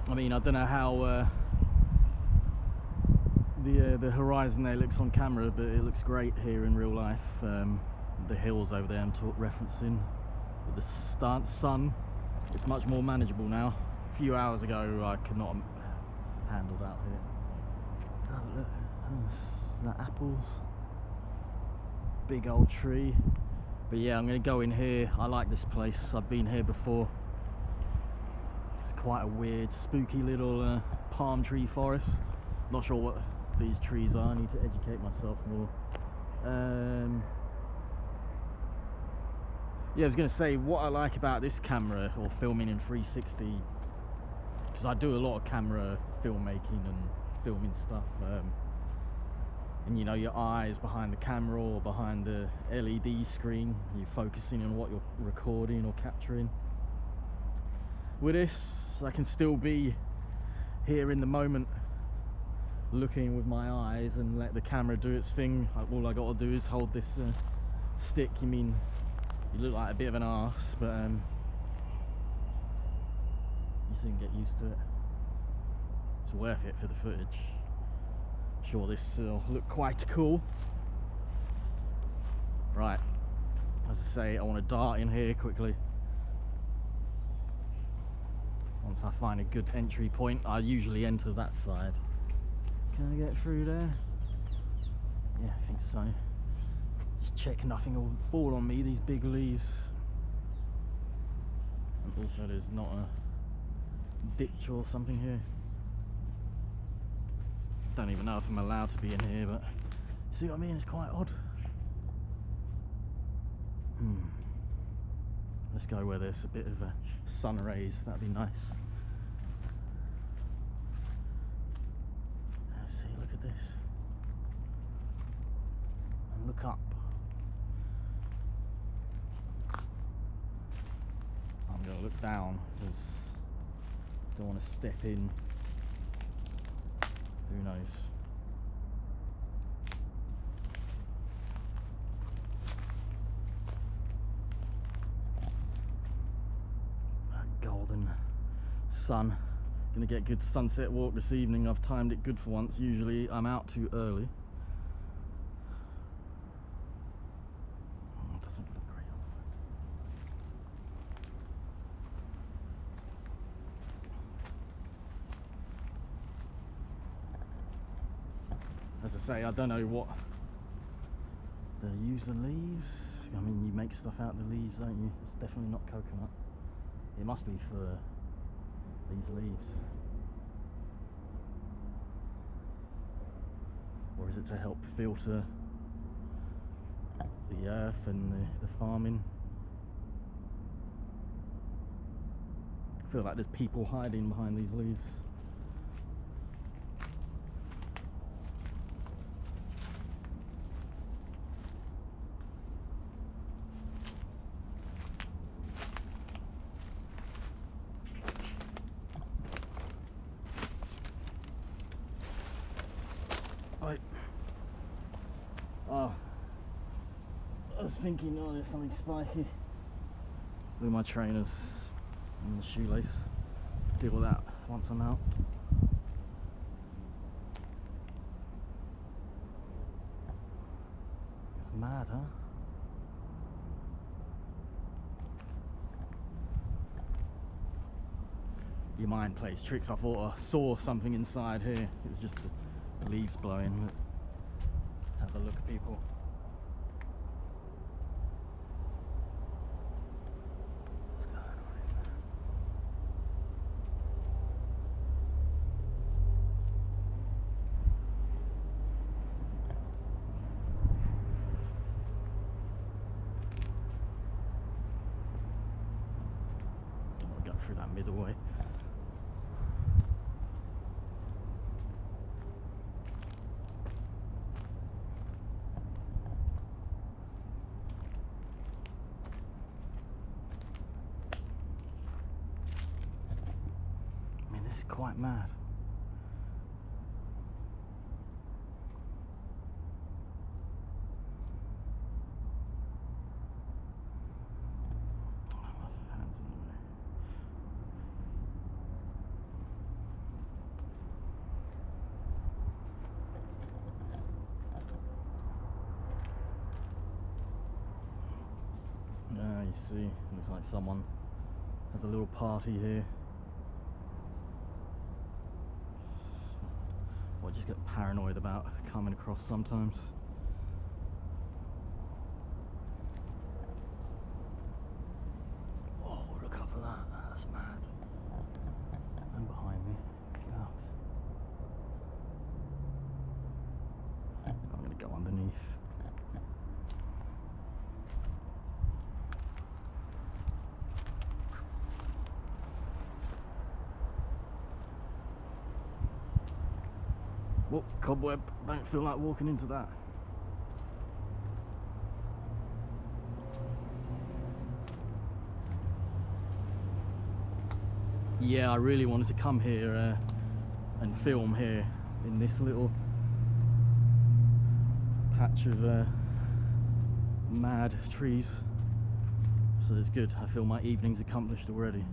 I mean, I don't know how the horizon there looks on camera, but it looks great here in real life. The hills over there I'm referencing, with the sun, it's much more manageable now. A few hours ago I could not handle out here. Oh, look, is that apples? Big old tree. But yeah, I'm going to go in here. I like this place, I've been here before. It's quite a weird, spooky little palm tree forest. Not sure what these trees are, I need to educate myself more. Yeah, I was going to say what I like about this camera, or filming in 360, because I do a lot of camera filmmaking and filming stuff, and you know, your eyes behind the camera or behind the LED screen, you're focusing on what you're recording or capturing. With this, I can still be here in the moment, looking with my eyes, and let the camera do its thing. All I got to do is hold this stick. You mean, you look like a bit of an arse, but you soon get used to it. It's worth it for the footage. Sure, this will look quite cool. Right, as I say, I want to dart in here quickly. Once I find a good entry point, I usually enter that side. Can I get through there? Yeah, I think so. Just check nothing will fall on me, these big leaves. And also there's not a ditch or something here. Don't even know if I'm allowed to be in here, but see what I mean? It's quite odd. Let's go where there's a bit of a sun rays, that'd be nice. Let's see, look at this. And look up. I'm going to look down because I don't want to step in. Who knows? Golden sun. Gonna get a good sunset walk this evening. I've timed it good for once. Usually I'm out too early. Oh, it doesn't look great. As I say, I don't know what they use the leaves. I mean, you make stuff out of the leaves, don't you? It's definitely not coconut. It must be for these leaves. Or is it to help filter the earth and the farming? I feel like there's people hiding behind these leaves. Oh, I was thinking, oh, there's something spiky. Look at my trainers and the shoelace. Deal with that once I'm out. It's mad, huh? Your mind plays tricks. I thought I saw something inside here. It was just the leaves blowing. Have a look, people. What's going on in there? I'll go through that middle way. This is quite mad. Oh, my hands in the way. you see, looks like someone has a little party here. What I just get paranoid about coming across sometimes. Oh, look up at that, that's mad. And behind me, God. I'm gonna go underneath. Whoa, cobweb, don't feel like walking into that. Yeah, I really wanted to come here and film here in this little patch of mad trees. So it's good, I feel my evening's accomplished already.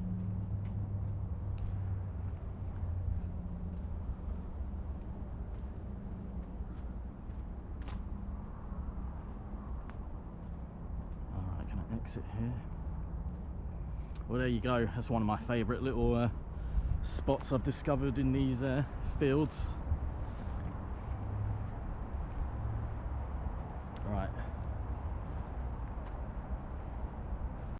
Alright, can I exit here? Well, there you go. That's one of my favourite little spots I've discovered in these fields. Right.